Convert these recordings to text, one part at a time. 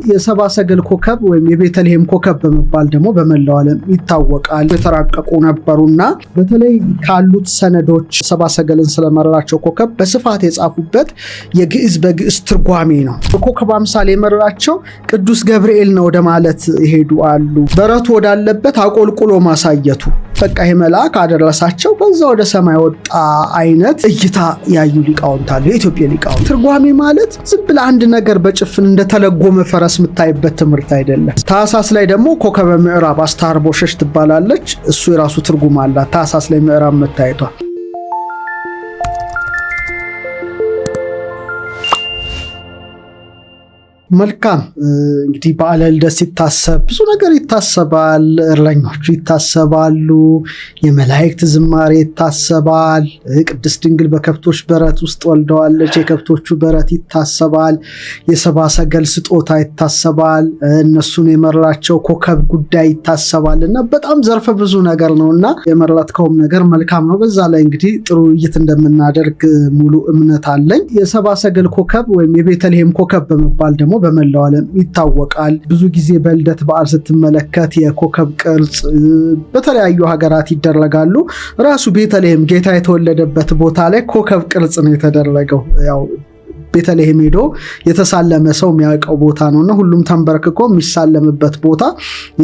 የሰባ ሰገል ኮከብ ወይም የቤተልሔም ኮከብ በመባል ደግሞ በመላው ዓለም ይታወቃል። የተራቀቁ ነበሩና በተለይ ካሉት ሰነዶች ሰባ ሰገልን ስለመረራቸው ኮከብ በስፋት የጻፉበት የግዕዝ በግዕዝ ትርጓሜ ነው። በኮከብ አምሳል የመረራቸው ቅዱስ ገብርኤል ነው ወደ ማለት ይሄዱ አሉ። በረቱ ወዳለበት አቆልቁሎ ማሳየቱ በቃ ይሄ መልአክ አደረሳቸው ከዛ ወደ ሰማይ ወጣ አይነት እይታ ያዩ ሊቃውንት አሉ። የኢትዮጵያ ሊቃውንት ትርጓሜ ማለት ዝም ብለህ አንድ ነገር በጭፍን እንደተለጎመ ፈረስ የምታይበት ትምህርት አይደለም። ታኅሳስ ላይ ደግሞ ኮከበ ምዕራብ አስተርቦሸሽ ትባላለች። እሱ የራሱ ትርጉም አላት። ታኅሳስ ላይ ምዕራብ መታየቷ መልካም። እንግዲህ በዓለ ልደት ሲታሰብ ብዙ ነገር ይታሰባል። እረኞቹ ይታሰባሉ፣ የመላእክት ዝማሬ ይታሰባል። ቅድስት ድንግል በከብቶች በረት ውስጥ ወልደዋለች፣ የከብቶቹ በረት ይታሰባል። የሰባ ሰገል ስጦታ ይታሰባል። እነሱን የመራቸው ኮከብ ጉዳይ ይታሰባል እና በጣም ዘርፈ ብዙ ነገር ነውና የመረጥከውም ነገር መልካም ነው። በዛ ላይ እንግዲህ ጥሩ ውይይት እንደምናደርግ ሙሉ እምነት አለኝ። የሰባ ሰገል ኮከብ ወይም የቤተልሔም ኮከብ በመባል ደግሞ በመላው ዓለም ይታወቃል። ብዙ ጊዜ በልደት በዓል ስትመለከት የኮከብ ቅርጽ በተለያዩ ሀገራት ይደረጋሉ። ራሱ ቤተልሔም ጌታ የተወለደበት ቦታ ላይ ኮከብ ቅርጽ ነው የተደረገው። ያው ቤተልሔም ሄዶ የተሳለመ ሰው የሚያውቀው ቦታ ነውና ሁሉም ተንበርክኮ የሚሳለምበት ቦታ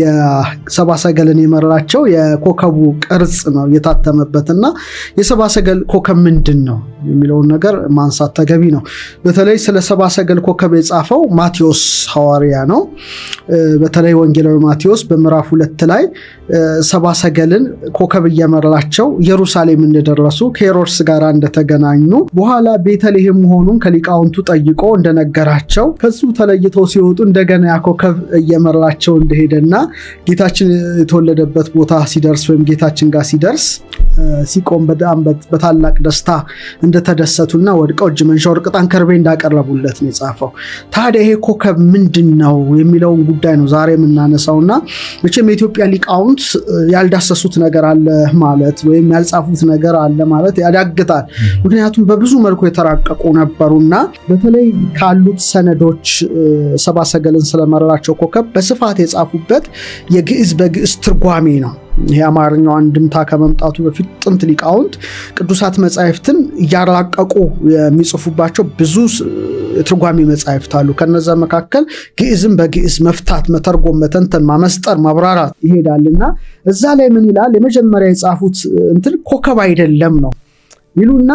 የሰባ ሰገልን የመራቸው የኮከቡ ቅርጽ ነው የታተመበትና የሰባ ሰገል ኮከብ ምንድን ነው የሚለውን ነገር ማንሳት ተገቢ ነው። በተለይ ስለ ሰባ ሰገል ኮከብ የጻፈው ማቴዎስ ሐዋርያ ነው። በተለይ ወንጌላዊ ማቴዎስ በምዕራፍ 2 ላይ ሰባ ሰገልን ኮከብ እየመራቸው ኢየሩሳሌም እንደደረሱ ከሄሮድስ ጋር እንደተገናኙ በኋላ ቤተልሔም መሆኑን ከሊቃውንቱ ጠይቆ እንደነገራቸው ከሱ ተለይተው ሲወጡ እንደገና ያ ኮከብ እየመራቸው እንደሄደና ጌታችን የተወለደበት ቦታ ሲደርስ ወይም ጌታችን ጋር ሲደርስ ሲቆም በታላቅ ደስታ እንደተደሰቱና ወድቀው እጅ መንሻ ወርቅ ዕጣን ከርቤ እንዳቀረቡለት ነው የጻፈው። ታዲያ ይሄ ኮከብ ምንድን ነው የሚለውን ጉዳይ ነው ዛሬ የምናነሳውና መቼም የኢትዮጵያ ሊቃውንት ያልዳሰሱት ነገር አለ ማለት ወይም ያልጻፉት ነገር አለ ማለት ያዳግታል። ምክንያቱም በብዙ መልኩ የተራቀቁ ነበሩና በተለይ ካሉት ሰነዶች ሰባ ሰገልን ስለመረራቸው ኮከብ በስፋት የጻፉበት የግዕዝ በግዕዝ ትርጓሜ ነው። ይሄ አማርኛው አንድምታ ከመምጣቱ በፊት ጥንት ሊቃውንት ቅዱሳት መጻሕፍትን እያራቀቁ የሚጽፉባቸው ብዙ የትርጓሜ መጻሕፍት አሉ። ከነዛ መካከል ግዕዝን በግዕዝ መፍታት፣ መተርጎም፣ መተንተን፣ ማመስጠር፣ ማብራራት ይሄዳልና እዛ ላይ ምን ይላል? የመጀመሪያ የጻፉት ኮከብ አይደለም ነው ይሉና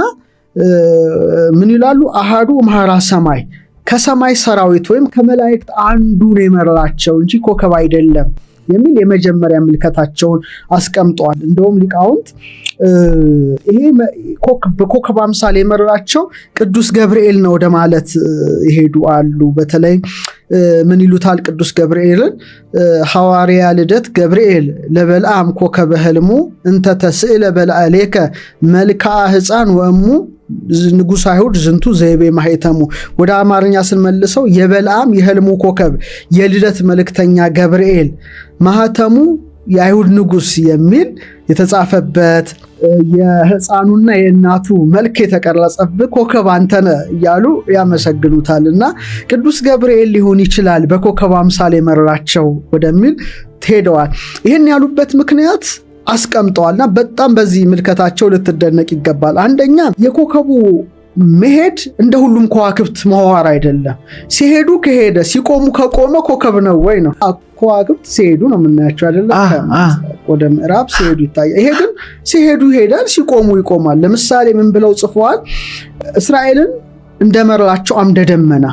ምን ይላሉ? አሃዱ እምኀራ ሰማይ፣ ከሰማይ ሰራዊት ወይም ከመላእክት አንዱን የመረራቸው እንጂ ኮከብ አይደለም የሚል የመጀመሪያ ምልከታቸውን አስቀምጠዋል። እንደውም ሊቃውንት ይሄ በኮከብ አምሳል የመረራቸው ቅዱስ ገብርኤል ነው ወደ ማለት ይሄዱ አሉ። በተለይ ምን ይሉታል? ቅዱስ ገብርኤልን ሐዋርያ ልደት ገብርኤል ለበልዓም ኮከበ ህልሙ እንተ ተስእለ በልዓሌከ መልክዓ ሕፃን ወእሙ ንጉሥ አይሁድ ዝንቱ ዘይቤ ማህተሙ። ወደ አማርኛ ስንመልሰው የበልዓም የህልሙ ኮከብ የልደት መልእክተኛ ገብርኤል ማህተሙ የአይሁድ ንጉሥ የሚል የተጻፈበት የህፃኑና የእናቱ መልክ የተቀረጸበት ኮከብ አንተነ እያሉ ያመሰግኑታልና ቅዱስ ገብርኤል ሊሆን ይችላል በኮከብ አምሳል የመረራቸው ወደሚል ሄደዋል። ይህን ያሉበት ምክንያት አስቀምጠዋልና በጣም በዚህ ምልከታቸው ልትደነቅ ይገባል። አንደኛ የኮከቡ መሄድ እንደ ሁሉም ከዋክብት መዋር አይደለም። ሲሄዱ ከሄደ ሲቆሙ ከቆመ ኮከብ ነው ወይ ነው። ከዋክብት ሲሄዱ ነው የምናያቸው አይደለም፣ ወደ ምዕራብ ሲሄዱ ይታያል። ይሄ ግን ሲሄዱ ይሄዳል፣ ሲቆሙ ይቆማል። ለምሳሌ ምን ብለው ጽፈዋል? እስራኤልን እንደመረራቸው አምደ ደመና፣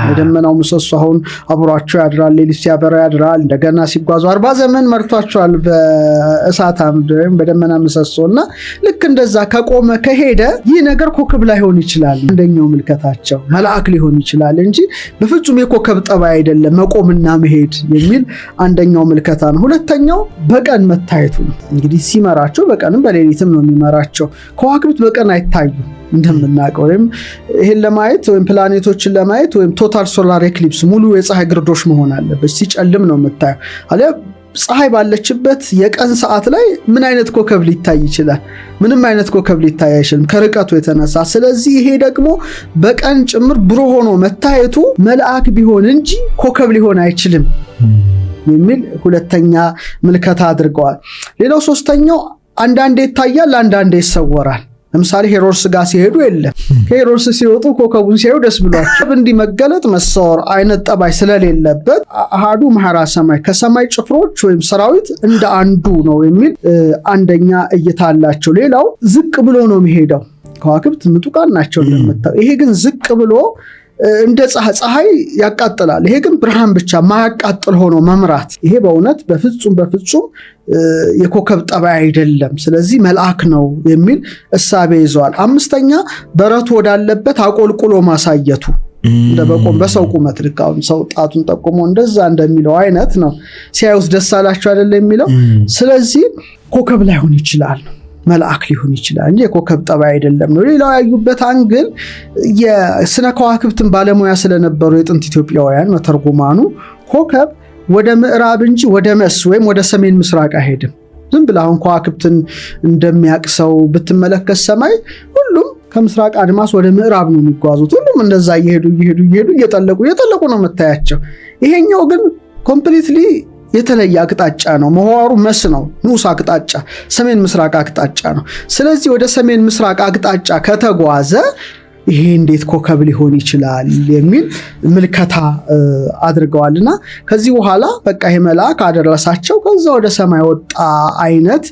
የደመናው ምሰሶ አሁን አብሯቸው ያድራል፣ ሌሊት ሲያበራ ያድራል። እንደገና ሲጓዙ 40 ዘመን መርቷቸዋል በእሳት አምድ ወይም በደመና ምሰሶና ልክ እንደዛ ከቆመ ከሄደ ይህ ነገር ኮከብ ላይሆን ይችላል። አንደኛው ምልከታቸው መልአክ ሊሆን ይችላል እንጂ በፍጹም የኮከብ ጠባይ አይደለም መቆምና መሄድ የሚል አንደኛው ምልከታ ነው። ሁለተኛው በቀን መታየቱ ነው። እንግዲህ ሲመራቸው በቀንም በሌሊትም ነው የሚመራቸው። ከዋክብት በቀን አይታዩ እንደምናውቀው ወይም ይሄን ለማየት ወይም ፕላኔቶችን ለማየት ወይም ቶታል ሶላር ኤክሊፕስ ሙሉ የፀሐይ ግርዶሽ መሆን አለበት። ሲጨልም ነው የምታየው። አለ ፀሐይ ባለችበት የቀን ሰዓት ላይ ምን አይነት ኮከብ ሊታይ ይችላል? ምንም አይነት ኮከብ ሊታይ አይችልም ከርቀቱ የተነሳ። ስለዚህ ይሄ ደግሞ በቀን ጭምር ብሩህ ሆኖ መታየቱ መልአክ ቢሆን እንጂ ኮከብ ሊሆን አይችልም የሚል ሁለተኛ ምልከታ አድርገዋል። ሌላው ሶስተኛው አንዳንዴ ይታያል፣ አንዳንዴ ይሰወራል። ለምሳሌ ሄሮድስ ጋር ሲሄዱ የለም፣ ከሄሮድስ ሲወጡ ኮከቡን ሲያዩ ደስ ብሏቸው። እንዲህ መገለጥ መሰወር አይነት ጠባይ ስለሌለበት አሃዱ ማህራ ሰማይ ከሰማይ ጭፍሮች ወይም ሰራዊት እንደ አንዱ ነው የሚል አንደኛ እይታ አላቸው። ሌላው ዝቅ ብሎ ነው የሚሄደው። ከዋክብት ምጡቃን ናቸው እንደምታው፣ ይሄ ግን ዝቅ ብሎ እንደ ፀሐይ ያቃጥላል። ይሄ ግን ብርሃን ብቻ ማያቃጥል ሆኖ መምራት፣ ይሄ በእውነት በፍጹም የኮከብ ጠባይ አይደለም። ስለዚህ መልአክ ነው የሚል እሳቤ ይዘዋል። አምስተኛ በረቱ ወዳለበት አቆልቁሎ ማሳየቱ፣ እንደ በቆም በሰው ቁመት ልክ አሁን ሰው ጣቱን ጠቁሞ እንደዛ እንደሚለው አይነት ነው። ሲያዩት ደስ አላቸው አይደለ የሚለው። ስለዚህ ኮከብ ላይሆን ይችላል፣ መልአክ ሊሆን ይችላል እንጂ የኮከብ ጠባይ አይደለም ነው። ሌላው ያዩበት አንግል የስነ ከዋክብትን ባለሙያ ስለነበሩ የጥንት ኢትዮጵያውያን መተርጉማኑ ኮከብ ወደ ምዕራብ እንጂ ወደ መስ ወይም ወደ ሰሜን ምስራቅ አይሄድም። ዝም ብለህ አሁን ከዋክብትን እንደሚያቅሰው ብትመለከት ሰማይ ሁሉም ከምስራቅ አድማስ ወደ ምዕራብ ነው የሚጓዙት። ሁሉም እንደዛ እየሄዱ እየጠለቁ ነው መታያቸው። ይሄኛው ግን ኮምፕሊትሊ የተለየ አቅጣጫ ነው። መዋሩ መስ ነው፣ ንዑስ አቅጣጫ ሰሜን ምስራቅ አቅጣጫ ነው። ስለዚህ ወደ ሰሜን ምስራቅ አቅጣጫ ከተጓዘ ይሄ እንዴት ኮከብ ሊሆን ይችላል የሚል ምልከታ አድርገዋልና ከዚህ በኋላ በቃ ይሄ መልአክ አደረሳቸው። ከዛ ወደ ሰማይ ወጣ አይነት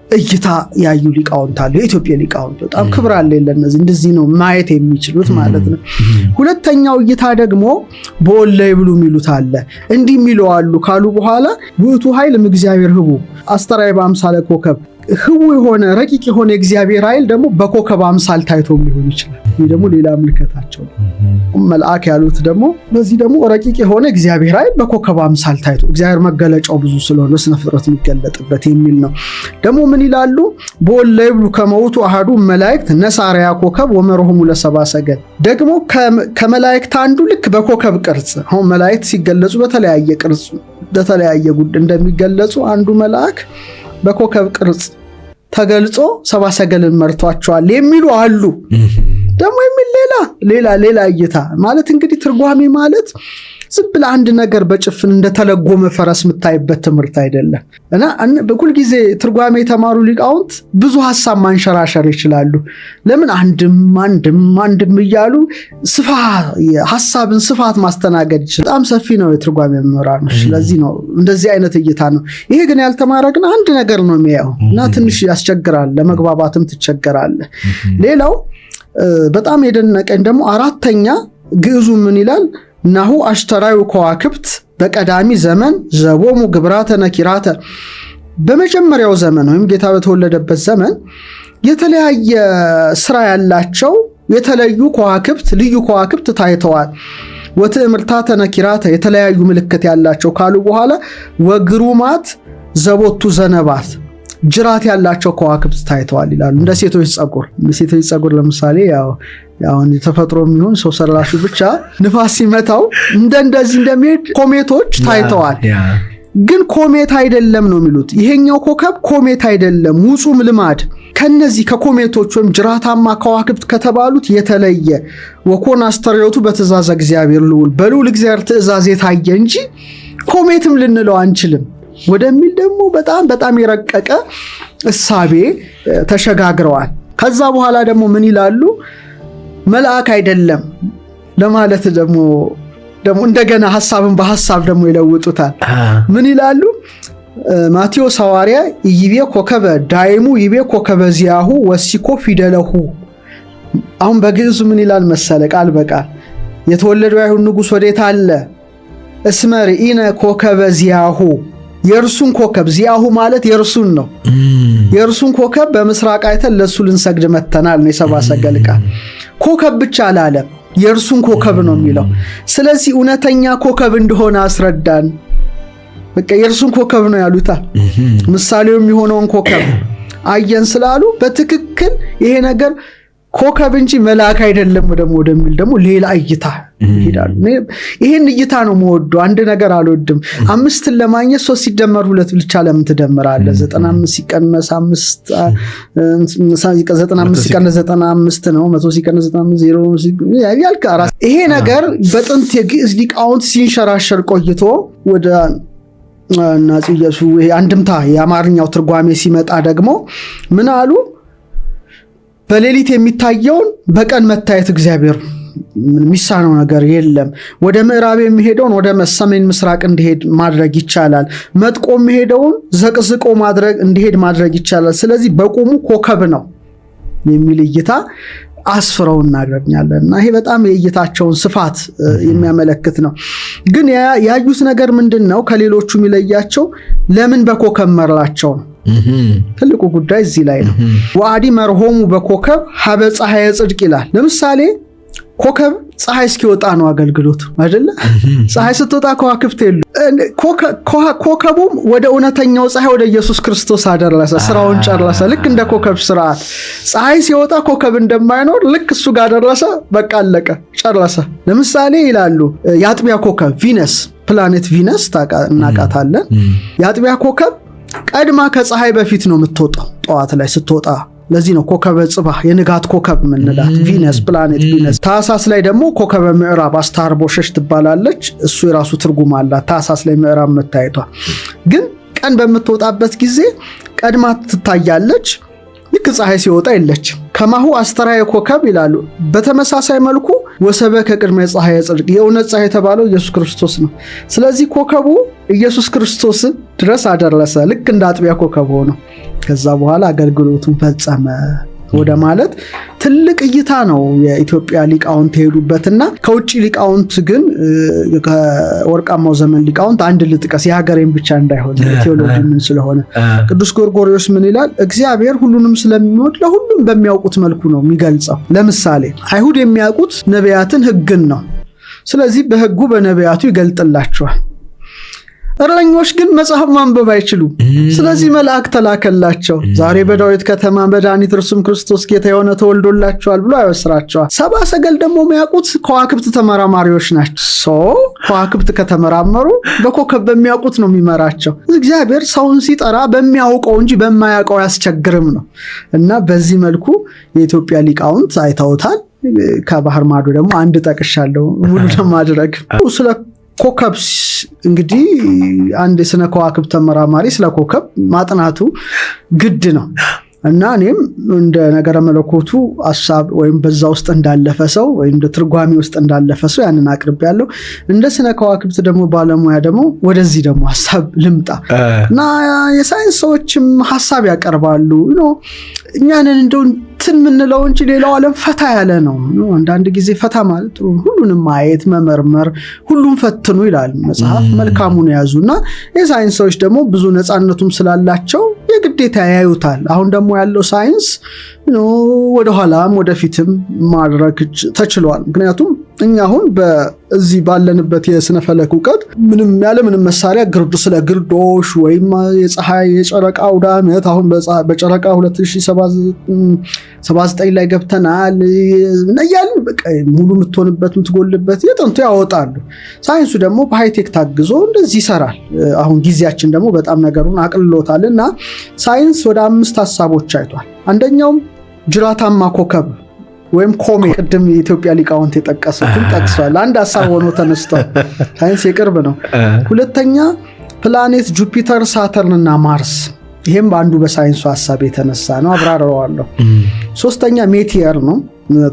እይታ ያዩ ሊቃውንት አሉ። የኢትዮጵያ ሊቃውንት በጣም ክብር አለ ለነዚህ፣ እንደዚህ ነው ማየት የሚችሉት ማለት ነው። ሁለተኛው እይታ ደግሞ በወላይ ብሉ የሚሉት አለ። እንዲህ የሚለው አሉ ካሉ በኋላ ውእቱ ኃይል እግዚአብሔር ህቡ አስተራይ በአምሳለ ኮከብ፣ ህቡ የሆነ ረቂቅ የሆነ እግዚአብሔር ኃይል ደግሞ በኮከብ አምሳል ታይቶም ሊሆን ይችላል። ይህ ደግሞ ሌላ ምልከታቸው ነው። መልአክ ያሉት ደግሞ በዚህ ደግሞ ረቂቅ የሆነ እግዚአብሔር ኃይል በኮከብ አምሳል ታይቶ እግዚአብሔር መገለጫው ብዙ ስለሆነ ስነ ፍጥረት የሚገለጥበት የሚል ነው። ደግሞ ምን ይላሉ? በወላይ ብሉ ከመውቱ አሃዱ መላእክት ነሳሪያ ኮከብ ወመርሁሙ ለሰባ ሰገል። ደግሞ ከመላእክት አንዱ ልክ በኮከብ ቅርጽ፣ አሁን መላእክት ሲገለጹ በተለያየ ቅርጽ በተለያየ ጉድ እንደሚገለጹ አንዱ መልአክ በኮከብ ቅርጽ ተገልጾ ሰባ ሰገልን መርቷቸዋል የሚሉ አሉ። ደግሞ የሚል ሌላ እይታ ማለት እንግዲህ ትርጓሜ ማለት ዝም ብለህ አንድ ነገር በጭፍን እንደተለጎመ ፈረስ የምታይበት ትምህርት አይደለም እና በኩል ጊዜ ትርጓሜ የተማሩ ሊቃውንት ብዙ ሐሳብ ማንሸራሸር ይችላሉ። ለምን አንድም እያሉ ሐሳብን ስፋት ማስተናገድ ይችላል። በጣም ሰፊ ነው የትርጓሜ መምህራኖች። ስለዚህ ነው እንደዚህ አይነት እይታ ነው። ይሄ ግን ያልተማረ ግን አንድ ነገር ነው የሚያየው እና ትንሽ ያስቸግራል፣ ለመግባባትም ትቸገራለህ። ሌላው በጣም የደነቀኝ ደግሞ አራተኛ ግዕዙ ምን ይላል? ናሁ አሽተራዩ ከዋክብት በቀዳሚ ዘመን ዘቦሙ ግብራተ ነኪራተ። በመጀመሪያው ዘመን ወይም ጌታ በተወለደበት ዘመን የተለያየ ስራ ያላቸው የተለዩ ከዋክብት ልዩ ከዋክብት ታይተዋል። ወትእምርታተ ነኪራተ የተለያዩ ምልክት ያላቸው ካሉ በኋላ ወግሩማት ዘቦቱ ዘነባት ጅራት ያላቸው ከዋክብት ታይተዋል ይላሉ። እንደ ሴቶች ጸጉር ለምሳሌ ያው ተፈጥሮ የሚሆን ሰው ሰራሹ ብቻ ንፋስ ሲመታው እንደዚህ እንደሚሄድ ኮሜቶች ታይተዋል። ግን ኮሜት አይደለም ነው የሚሉት። ይሄኛው ኮከብ ኮሜት አይደለም፣ ውጹም ልማድ ከነዚህ ከኮሜቶች ወይም ጅራታማ ከዋክብት ከተባሉት የተለየ ወኮን አስተርእዮቱ በትእዛዝ እግዚአብሔር ልዑል በልዑል እግዚአብሔር ትእዛዝ የታየ እንጂ ኮሜትም ልንለው አንችልም ወደሚል ደግሞ በጣም የረቀቀ እሳቤ ተሸጋግረዋል። ከዛ በኋላ ደግሞ ምን ይላሉ? መልአክ አይደለም ለማለት ደግሞ እንደገና ሐሳብን በሐሳብ ደግሞ ይለውጡታል። ምን ይላሉ? ማቴዎስ ሐዋርያ ይቤ ኮከበ ዳይሙ ይቤ ኮከበ ዚያሁ ወሲኮ ፊደለሁ። አሁን በግዕዙ ምን ይላል መሰለ? ቃል በቃል የተወለደው አይሁድ ንጉሥ ወዴት አለ? እስመ ርኢነ ኮከበ ዚያሁ፣ የእርሱን ኮከብ ዚያሁ ማለት የእርሱን ነው። የእርሱን ኮከብ በምስራቅ አይተን ለሱ ልንሰግድ መተናል ነው የሰባ ሰገል ቃል። ኮከብ ብቻ አላለም፣ የእርሱን ኮከብ ነው የሚለው። ስለዚህ እውነተኛ ኮከብ እንደሆነ አስረዳን። በቃ የእርሱን ኮከብ ነው ያሉታል። ምሳሌው የሚሆነውን ኮከብ አየን ስላሉ በትክክል ይሄ ነገር ኮከብ እንጂ መልአክ አይደለም ወደሚል ደግሞ ሌላ እይታ ይሄዳል። ይሄን እይታ ነው የምወደው። አንድ ነገር አልወድም። 5ን ለማግኘት 3 ሲደመር 2 ብቻ ለምን ትደምራለህ? 95 ሲቀነስ 5 95 ሲቀነስ 95 ነው። 100 ሲቀነስ 95 0 ያልክ አራስ። ይሄ ነገር በጥንት የግዕዝ ሊቃውንት ሲንሸራሸር ቆይቶ ወደ ናዚ ኢየሱስ ይሄ አንድምታ የአማርኛው ትርጓሜ ሲመጣ ደግሞ ምን አሉ? በሌሊት የሚታየውን በቀን መታየት እግዚአብሔር የሚሳነው ነገር የለም። ወደ ምዕራብ የሚሄደውን ወደ ሰሜን ምስራቅ እንዲሄድ ማድረግ ይቻላል። መጥቆ የሚሄደውን ዘቅዝቆ እንዲሄድ ማድረግ ይቻላል። ስለዚህ በቁሙ ኮከብ ነው የሚል እይታ አስፍረው እናገኛለን እና ይሄ በጣም የእይታቸውን ስፋት የሚያመለክት ነው። ግን ያዩት ነገር ምንድነው? ከሌሎቹ የሚለያቸው ለምን በኮከብ መርላቸው ነው። ትልቁ ጉዳይ እዚህ ላይ ነው። ወአዲ መርሆሙ በኮከብ ሀበ ፀሐይ ጽድቅ ይላል። ለምሳሌ ኮከብ ፀሐይ እስኪወጣ ነው አገልግሎት አይደለ? ፀሐይ ስትወጣ ከዋክብት የሉ። ኮከቡም ወደ እውነተኛው ፀሐይ ወደ ኢየሱስ ክርስቶስ አደረሰ፣ ስራውን ጨረሰ። ልክ እንደ ኮከብ ስርዓት ፀሐይ ሲወጣ ኮከብ እንደማይኖር ልክ እሱ ጋር ደረሰ። በቃ አለቀ፣ ጨረሰ። ለምሳሌ ይላሉ የአጥቢያ ኮከብ ቪነስ፣ ፕላኔት ቪነስ እናቃታለን። የአጥቢያ ኮከብ ቀድማ ከፀሐይ በፊት ነው የምትወጣው ጠዋት ላይ ስትወጣ። ለዚህ ነው ኮከበ ጽባህ የንጋት ኮከብ ምንላት ቪነስ፣ ፕላኔት ቪነስ። ታሳስ ላይ ደግሞ ኮከበ ምዕራብ አስታርቦሸሽ ትባላለች። እሱ የራሱ ትርጉም አላት። ታሳስ ላይ ምዕራብ መታየቷ ግን ቀን በምትወጣበት ጊዜ ቀድማ ትታያለች። ልክ ፀሐይ ሲወጣ የለችም። ከማሁ አስተራየ ኮከብ ይላሉ። በተመሳሳይ መልኩ ወሰበ ከቅድመ ፀሐይ ጽድቅ፣ የእውነት ፀሐይ የተባለው ኢየሱስ ክርስቶስ ነው። ስለዚህ ኮከቡ ኢየሱስ ክርስቶስ ድረስ አደረሰ፣ ልክ እንደ አጥቢያ ኮከብ ሆኖ ከዛ በኋላ አገልግሎቱን ፈጸመ ወደ ማለት ትልቅ እይታ ነው የኢትዮጵያ ሊቃውንት ሄዱበትና ከውጭ ሊቃውንት ግን ከወርቃማው ዘመን ሊቃውንት አንድ ልጥቀስ፣ የሀገሬን ብቻ እንዳይሆን ቴዎሎጂ ምን ስለሆነ ቅዱስ ጎርጎርዮስ ምን ይላል? እግዚአብሔር ሁሉንም ስለሚወድ ለሁሉም በሚያውቁት መልኩ ነው የሚገልጸው። ለምሳሌ አይሁድ የሚያውቁት ነቢያትን ሕግን ነው። ስለዚህ በሕጉ በነቢያቱ ይገልጥላቸዋል። እረኞች ግን መጽሐፍ ማንበብ አይችሉም። ስለዚህ መልአክ ተላከላቸው። ዛሬ በዳዊት ከተማ መድኃኒት እርሱም ክርስቶስ ጌታ የሆነ ተወልዶላቸዋል ብሎ ያበስራቸዋል። ሰብአ ሰገል ደግሞ የሚያውቁት ከዋክብት ተመራማሪዎች ናቸው። ከዋክብት ከተመራመሩ በኮከብ በሚያውቁት ነው የሚመራቸው። እግዚአብሔር ሰውን ሲጠራ በሚያውቀው እንጂ በማያውቀው ያስቸግርም ነው እና በዚህ መልኩ የኢትዮጵያ ሊቃውንት አይተውታል። ከባህር ማዶ ደግሞ አንድ ጠቅሻለሁ ሙሉ ለማድረግ ስለ ኮከብ እንግዲህ አንድ የስነ ከዋክብት ተመራማሪ ስለ ኮከብ ማጥናቱ ግድ ነው እና እኔም እንደ ነገረ መለኮቱ ሐሳብ ወይም በዛ ውስጥ እንዳለፈ ሰው ወይም እንደ ትርጓሜ ውስጥ እንዳለፈ ሰው ያንን አቅርቤያለሁ። እንደ ስነ ከዋክብት ደግሞ ባለሙያ ደግሞ ወደዚህ ደግሞ ሐሳብ ልምጣ እና የሳይንስ ሰዎችም ሐሳብ ያቀርባሉ። እኛንን እንደው እንትን ምንለው እንጂ ሌላው ዓለም ፈታ ያለ ነው። አንዳንድ ጊዜ ፈታ ማለት ሁሉንም ማየት መመርመር፣ ሁሉም ፈትኑ ይላል መጽሐፍ። መልካሙን ያዙና የሳይንስ ሰዎች ደግሞ ብዙ ነፃነቱም ስላላቸው የግዴታ ያዩታል። አሁን ደግሞ ያለው ሳይንስ ወደ ኋላም ወደፊትም ማድረግ ተችሏል። ምክንያቱም እኛ አሁን በዚህ ባለንበት የስነ ፈለክ ዕውቀት ምንም መሳሪያ ስለ ግርዶሽ ወይም የፀሐይ የጨረቃ አውደ ዓመት አሁን በጨረቃ 2079 ላይ ገብተናል እያልን በቃ ሙሉ የምትሆንበት የምትጎልበት የጥንቱ ያወጣሉ። ሳይንሱ ደግሞ በሃይቴክ ታግዞ እንደዚህ ይሰራል። አሁን ጊዜያችን ደግሞ በጣም ነገሩን አቅልሎታልና ሳይንስ ወደ 5 ሐሳቦች አይቷል። አንደኛውም ጅራታማ ኮከብ ወይም ኮሜ ቅድም የኢትዮጵያ ሊቃውንት የጠቀሱትን ጠቅሷል። አንድ ሐሳብ ሆኖ ተነስቷል። ሳይንስ የቅርብ ነው። ሁለተኛ ፕላኔት ጁፒተር፣ ሳተርን እና ማርስ። ይሄም በአንዱ በሳይንሱ ሐሳብ የተነሳ ነው፣ አብራራዋለሁ። ሶስተኛ ሜቲየር ነው።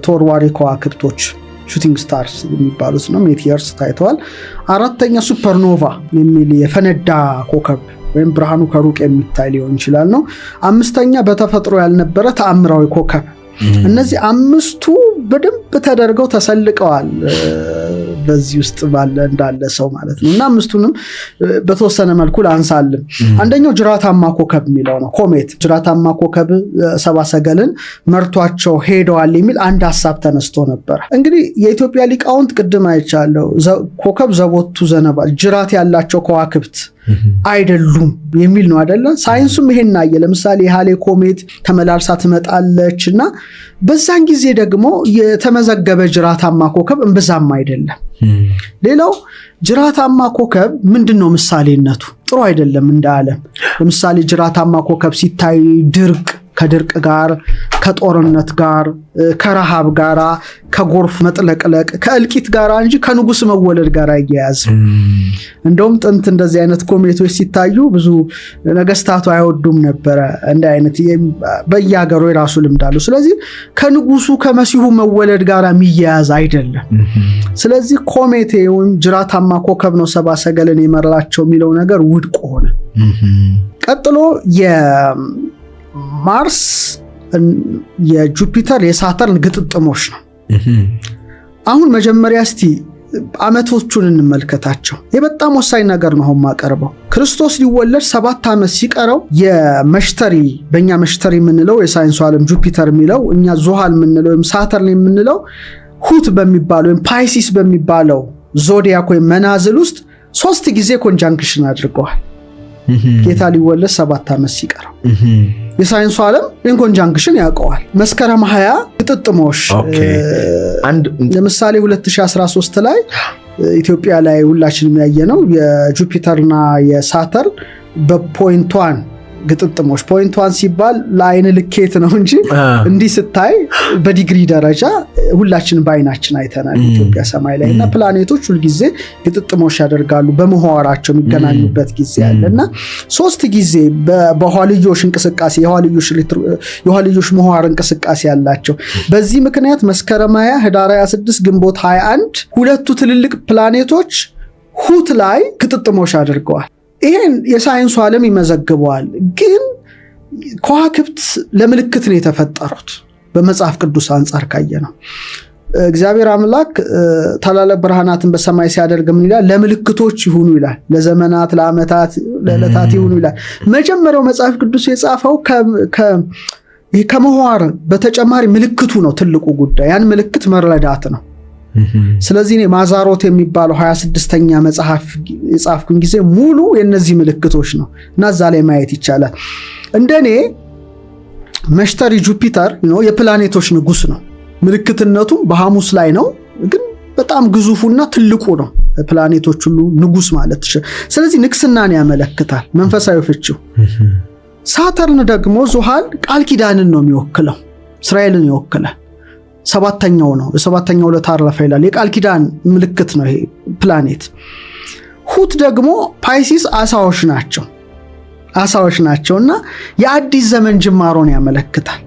ተወርዋሪ ከዋክብቶች ሹቲንግ ስታርስ የሚባሉት ነው። ሜቲየርስ ታይተዋል። አራተኛ ሱፐርኖቫ የሚል የፈነዳ ኮከብ ወይም ብርሃኑ ከሩቅ የሚታይ ሊሆን ይችላል ነው። አምስተኛ በተፈጥሮ ያልነበረ ተአምራዊ ኮከብ። እነዚህ 5ቱ በደንብ ተደርገው ተሰልቀዋል በዚህ ውስጥ እንዳለ ሰው ማለት ነው። እና 5ቱንም በተወሰነ መልኩ ላንሳልን። አንደኛው ጅራታማ ኮከብ የሚለው ነው። ኮሜት ጅራታማ ኮከብ ሰብአ ሰገልን መርቷቸው ሄደዋል የሚል አንድ ሐሳብ ተነስቶ ነበር። እንግዲህ የኢትዮጵያ ሊቃውንት ቅድም አይቻለው ኮከብ ዘቦቱ ዘነባል ጅራት ያላቸው ከዋክብት አይደሉም የሚል ነው አይደለ? ሳይንሱም ይሄን አየ። ለምሳሌ ሃሌ ኮሜት ተመላልሳ ትመጣለችና በዛን ጊዜ ደግሞ የተመዘገበ ጅራታማ ኮከብ እንብዛም አይደለም። ሌላው ጅራታማ ኮከብ ምንድነው ምሳሌነቱ? ጥሩ አይደለም እንደ ዓለም። ለምሳሌ ጅራታማ ኮከብ ሲታይ ድርቅ ከድርቅ ጋር ከጦርነት ጋር ከረሃብ ጋር ከጎርፍ መጥለቅለቅ ከእልቂት ጋር እንጂ ከንጉስ መወለድ ጋር አይያያዝም። እንደውም ጥንት እንደዚህ አይነት ኮሜቶች ሲታዩ ብዙ ነገስታቱ አይወዱም ነበር። እንደ አይነት በየሀገሩ የራሱ ልምድ አለው። ስለዚህ ከንጉሱ ከመሲሁ መወለድ ጋር የሚያያዝ አይደለም። ስለዚህ ኮሜቴውን ጅራታማ ኮከብ ነው ሰብአ ሰገልን የመራቸው የሚለው ነገር ውድቅ ሆነ። ቀጥሎ ማርስ የጁፒተር የሳተርን ግጥጥሞች ነው። አሁን መጀመሪያ እስቲ አመቶቹን እንመልከታቸው። የበጣም ወሳኝ ነገር ነው ማቀርበው። ክርስቶስ ሊወለድ 7 ዓመት ሲቀረው የመሽተሪ በእኛ መሽተሪ የምንለው የሳይንሱ ዓለም ጁፒተር የሚለው እኛ ዙሃል የምንለው ወይም ሳተርን የምንለው ሁት በሚባለው ወይም ፓይሲስ በሚባለው ዞዲያክ ወይም መናዝል ውስጥ 3 ጊዜ ኮንጃንክሽን አድርገዋል። ጌታ ሊወለድ 7 ዓመት ሲቀረው የሳይንሱ ዓለም ኢንኮንጃንክሽን ያውቀዋል። መስከረም 20 ግጥጥሞሽ ለምሳሌ 2013 ላይ ኢትዮጵያ ላይ ሁላችንም ያየነው የጁፒተርና የሳተርን በፖይንት 1 ግጥጥሞሽ ፖይንት 1 ሲባል ለአይን ልኬት ነው እንጂ እንዲህ ስታይ በዲግሪ ደረጃ ሁላችንም በአይናችን አይተናል ኢትዮጵያ ሰማይ ላይ። እና ፕላኔቶች ሁሉ ጊዜ ግጥጥሞሽ ያደርጋሉ በመዋራቸው የሚገናኙበት ጊዜ አለና 3 ጊዜ በኋልዮሽ እንቅስቃሴ የኋልዮሽ መዋር እንቅስቃሴ ያላቸው። በዚህ ምክንያት መስከረም 20 ህዳር 26 ግንቦት 21 ሁለቱ ትልልቅ ፕላኔቶች ሁት ላይ ግጥጥሞሽ አድርገዋል። ይሄን የሳይንሱ ዓለም ይመዘግበዋል። ግን ከዋክብት ለምልክት ነው የተፈጠሩት። በመጽሐፍ ቅዱስ አንጻር ካየነው እግዚአብሔር አምላክ ታላላቅ ብርሃናትን በሰማይ ሲያደርግ ምን ይላል? ለምልክቶች ይሁኑ ይላል። ለዘመናት፣ ለዓመታት፣ ለዕለታት ይሁኑ ይላል። መጀመሪያው መጽሐፍ ቅዱስ የጻፈው ከመዋር በተጨማሪ ምልክቱ ነው ትልቁ ጉዳይ። ያን ምልክት መረዳት ነው። ስለዚህ እኔ ማዛሮት የሚባለው 26ኛ መጽሐፍ የጻፍኩኝ ጊዜ ሙሉ የነዚህ ምልክቶች ነው እና እዛ ላይ ማየት ይቻላል። እንደኔ መሽተሪ ጁፒተር የፕላኔቶች ንጉስ ነው። ምልክትነቱ በሐሙስ ላይ ነው፣ ግን በጣም ግዙፉና ትልቁ ነው። ፕላኔቶች ሁሉ ንጉስ ማለት ይችላል። ስለዚህ ንግስናን ያመለክታል መንፈሳዊ ፍቺው። ሳተርን ደግሞ ዙሃል ቃል ኪዳንን ነው የሚወክለው፣ እስራኤልን ይወክላል። 7ኛው ነው። የ7ኛው ለታረፈ ይላል። የቃል ኪዳን ምልክት ነው ይሄ ፕላኔት። ሁት ደግሞ ፓይሲስ አሳዎች ናቸውና የአዲስ ዘመን ጅማሮን ያመለክታል።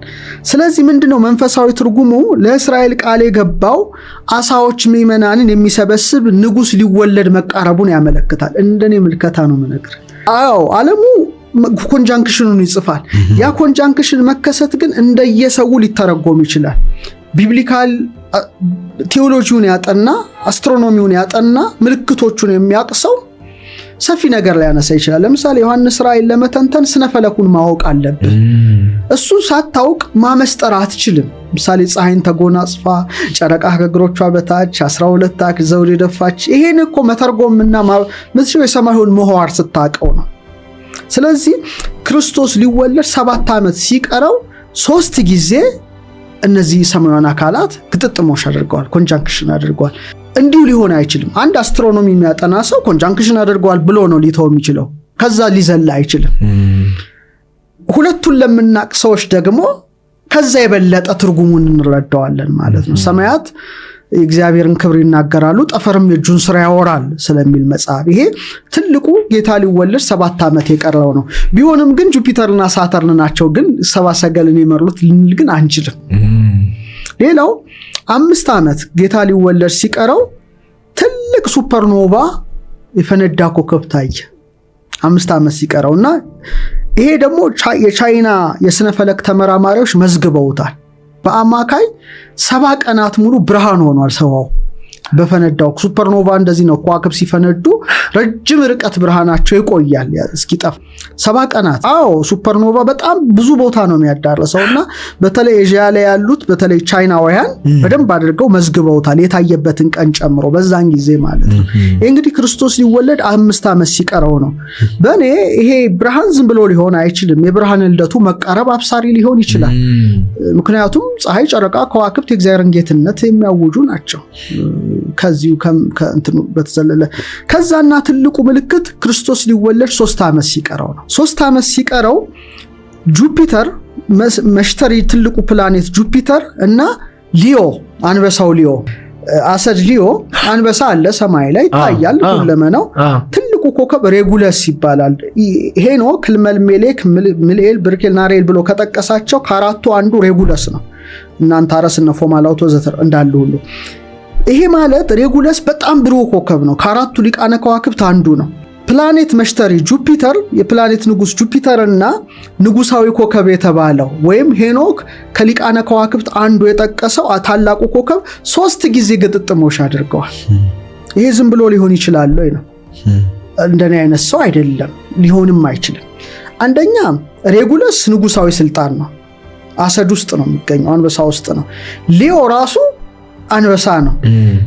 ስለዚህ ምንድነው መንፈሳዊ ትርጉሙ? ለእስራኤል ቃል የገባው አሳዎች ምዕመናንን የሚሰበስብ ንጉስ ሊወለድ መቃረቡን ያመለክታል። እንደኔ ምልከታ ነው የምነግርህ። አዎ ዓለሙ ኮንጃንክሽኑን ይጽፋል። ያ ኮንጃንክሽን መከሰት ግን እንደየሰው ሊተረጎም ይችላል። ቢብሊካል ቴዎሎጂውን ያጠና አስትሮኖሚውን ያጠና ምልክቶቹን የሚያቅሰው ሰፊ ነገር ላይ ያነሳ ይችላል። ለምሳሌ ዮሐንስ ራእይን ለመተንተን ስነ ፈለኩን ማወቅ አለብህ። እሱ ሳታውቅ ማመስጠር አትችልም። ምሳሌ ፀሐይን ተጎናጽፋ ጨረቃ ከእግሮቿ በታች 12 ታክ ዘውድ የደፋች። ይሄን እኮ መተርጎምና መስሎ የሰማዩን ምህዋር ስታውቀው ነው። ስለዚህ ክርስቶስ ሊወለድ 7 ዓመት ሲቀረው 3 ጊዜ እነዚህ ሰማያዊያን አካላት ግጥጥሞሽ አድርገዋል፣ ኮንጃንክሽን አድርገዋል። እንዲሁ ሊሆን አይችልም። አንድ አስትሮኖሚ የሚያጠና ሰው ኮንጃንክሽን አድርገዋል ብሎ ነው ሊተው የሚችለው፣ ከዛ ሊዘላ አይችልም። ሁለቱን ለምናቅ ሰዎች ደግሞ ከዛ የበለጠ ትርጉሙን እንረዳዋለን ማለት ነው። ሰማያት የእግዚአብሔርን ክብር ይናገራሉ፣ ጠፈርም የእጁን ስራ ያወራል ስለሚል መጽሐፍ። ይሄ ትልቁ ጌታ ሊወለድ 7 ዓመት የቀረው ነው። ቢሆንም ግን ጁፒተርና ሳተርን ናቸው ግን ሰብአ ሰገልን የመሩት ልንል ግን አንችልም። ሌላው 5 ዓመት ጌታ ሊወለድ ሲቀረው ትልቅ ሱፐርኖቫ የፈነዳ ኮከብ ታየ 5 ዓመት ሲቀረውና ይሄ ደግሞ የቻይና የስነ ፈለክ ተመራማሪዎች መዝግበውታል። በአማካይ 70 ቀናት ሙሉ ብርሃን ሆኗል ሰዋው። በፈነዳው ሱፐርኖቫ እንደዚህ ነው። ከዋክብት ሲፈነዱ ረጅም ርቀት ብርሃናቸው ይቆያል እስኪጠፋ 7 ቀናት። ሱፐርኖቫ በጣም ብዙ ቦታ ነው የሚያዳርሰውና በተለይ ኤዥያ ላይ ያሉት በተለይ ቻይናውያን በደንብ አድርገው መዝግበውታል የታየበትን ቀን ጨምሮ በዛን ጊዜ ማለት ነው። እንግዲህ ክርስቶስ ሊወለድ 5 ዓመት ሲቀረው ነው። በእኔ ይሄ ብርሃን ዝም ብሎ ሊሆን አይችልም። የብርሃን ልደቱ መቃረብ አብሳሪ ሊሆን ይችላል። ምክንያቱም ፀሐይ፣ ጨረቃ፣ ከዋክብት የእግዚአብሔርን ጌትነት የሚያውጁ ናቸው። ከዚሁ ከእንትኑ በተዘለለ ከዛና ትልቁ ምልክት ክርስቶስ ሊወለድ 3 ዓመት ሲቀረው ነው። 3 ዓመት ሲቀረው ጁፒተር መሽተሪ ትልቁ ፕላኔት ጁፒተር እና ሊዮ አንበሳው ሊዮ አሰድ ሊዮ አንበሳ አለ ሰማይ ላይ ይታያል። ሁለመናው ትልቁ ኮከብ ሬጉለስ ይባላል። ሄኖክ መልሜሌክ ሚልኤል ብርኬል ናሬል ብሎ ከጠቀሳቸው ከአራቱ አንዱ ሬጉለስ ነው። እናንተ አረስነ ፎማላውቶ ዘተር እንዳሉ ሁሉ ይሄ ማለት ሬጉለስ በጣም ብሩህ ኮከብ ነው። ከአራቱ ሊቃነ ከዋክብት አንዱ ነው። ፕላኔት መሽተሪ ጁፒተር የፕላኔት ንጉስ ጁፒተርና ንጉሳዊ ኮከብ የተባለው ወይም ሄኖክ ከሊቃነ ከዋክብት አንዱ የጠቀሰው ታላቁ ኮከብ 3 ጊዜ ግጥጥሞሽ አድርገዋል። ይሄ ዝም ብሎ ሊሆን ይችላል ወይ ነው? እንደኔ አይነት ሰው አይደለም፣ ሊሆንም አይችልም። አንደኛ ሬጉለስ ንጉሳዊ ስልጣን ነው። አሰድ ውስጥ ነው የሚገኘው፣ አንበሳ ውስጥ ነው። ሊዮ ራሱ አንበሳ ነው።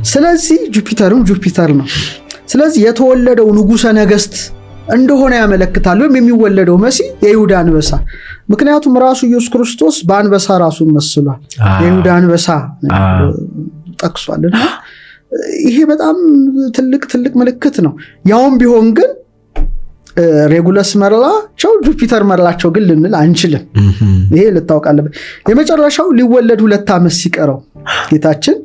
ስለዚህ ጁፒተርም ጁፒተር ነው። ስለዚህ የተወለደው ንጉሰ ነገስት እንደሆነ ያመለክታል። ወይም የሚወለደው መሲህ የይሁዳ አንበሳ። ምክንያቱም ራሱ ኢየሱስ ክርስቶስ በአንበሳ ራሱን መስሏል። የይሁዳ አንበሳ ጠቅሷልና ይሄ በጣም ትልቅ ምልክት ነው። ያውም ቢሆን ግን ሬጉለስ መረላቸው ጁፒተር መረላቸው ግን ልንል አንችልም። ይሄ ልታውቃለህ። የመጨረሻው ሊወለድ 2 ዓመት ሲቀረው ጌታችን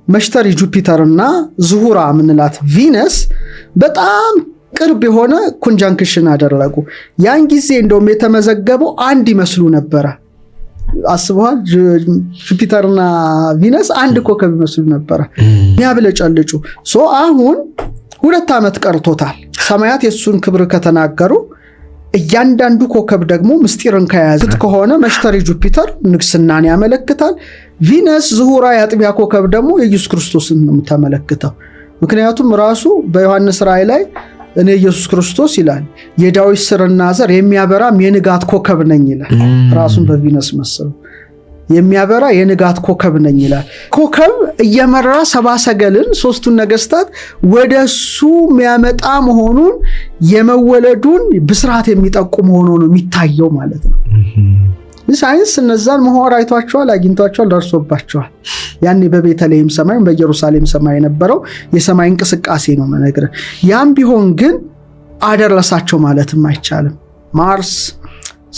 መሽተሪ ጁፒተርና ዝሁራ ምንላት ቪነስ በጣም ቅርብ የሆነ ኮንጃንክሽን አደረጉ። ያን ጊዜ እንደውም የተመዘገበው አንድ ይመስሉ ነበረ። አስበዋል? ጁፒተርና ቪነስ አንድ ኮከብ ይመስሉ ነበረ ያብለጨልጩ። አሁን 2 ዓመት ቀርቶታል። ሰማያት የሱን ክብር ከተናገሩ እያንዳንዱ ኮከብ ደግሞ ምስጢርን ከያዘት ከሆነ መሽተሪ ጁፒተር ንግስናን ያመለክታል። ቪነስ ዝሁራ የአጥቢያ ኮከብ ደግሞ የኢየሱስ ክርስቶስን ነው የምታመለክተው። ምክንያቱም ራሱ በዮሐንስ ራእይ ላይ እኔ ኢየሱስ ክርስቶስ ይላል የዳዊት ስርና ዘር የሚያበራም የንጋት ኮከብ ነኝ ይላል። ራሱን በቪነስ መሰለው የሚያበራ የንጋት ኮከብ ነኝ ይላል። ኮከብ እየመራ 70 ሰገልን 3ቱን ነገስታት ወደሱ የሚያመጣ መሆኑን የመወለዱን ብስራት የሚጠቁም ሆኖ ነው የሚታየው ማለት ነው። ሳይንስ እነዛን መሆር አይቷቸዋል፣ አግኝቷቸዋል፣ ደርሶባቸዋል። ያኔ በቤተልሔም ሰማይ በኢየሩሳሌም ሰማይ የነበረው የሰማይ እንቅስቃሴ ነው መነግረህ። ያም ቢሆን ግን አደረሳቸው ማለትም አይቻልም። ማርስ፣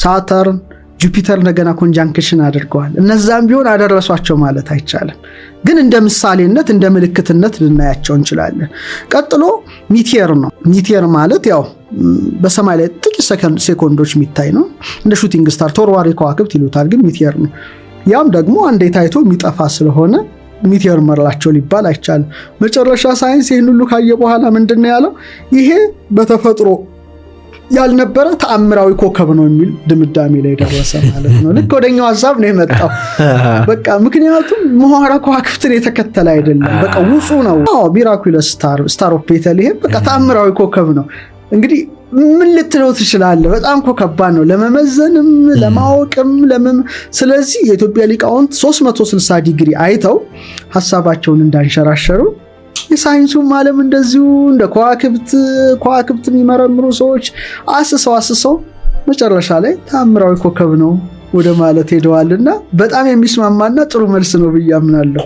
ሳተርን፣ ጁፒተር እንደገና ኮንጃንክሽን አድርገዋል። እነዛም ቢሆን አደረሷቸው ማለት አይቻልም። ግን እንደ ምሳሌነት እንደ ምልክትነት ልናያቸው እንችላለን። ቀጥሎ ሚቲየር ነው። ሚቲየር ማለት ያው በሰማይ ላይ ጥቂት ሴኮንዶች የሚታይ ነው። እንደ ሹቲንግ ስታር ተወርዋሪ ከዋክብት ይሉታል፣ ግን ሚቲየር ነው። ያም ደግሞ አንዴ ታይቶ የሚጠፋ ስለሆነ ሚቲየር መርላቸው ሊባል አይቻልም። መጨረሻ ሳይንስ ይህን ሁሉ ካየ በኋላ ምንድነው ያለው? ይሄ በተፈጥሮ ያልነበረ ተአምራዊ ኮከብ ነው የሚል ድምዳሜ ላይ ደረሰ ማለት ነው። ልክ ወደኛው ሐሳብ ነው የመጣው። በቃ ምክንያቱም መዋዕለ ከዋክብትን የተከተለ አይደለም። በቃ ውጹ ነው። ሚራኩለስ ስታር ኦፍ ቤተልሔም በቃ ተአምራዊ ኮከብ ነው። እንግዲህ ምን ልትለው ትችላለህ? በጣም ከባድ ነው ለመመዘንም ለማወቅም ስለዚህ የኢትዮጵያ ሊቃውንት 360 ዲግሪ አይተው ሐሳባቸውን እንዳንሸራሸሩ የሳይንሱም ዓለም እንደዚሁ እንደ ከዋክብት የሚመረምሩ ሰዎች አስሰው መጨረሻ ላይ ተአምራዊ ኮከብ ነው ወደ ማለት ሄደዋልና በጣም የሚስማማና ጥሩ መልስ ነው ብዬ አምናለሁ።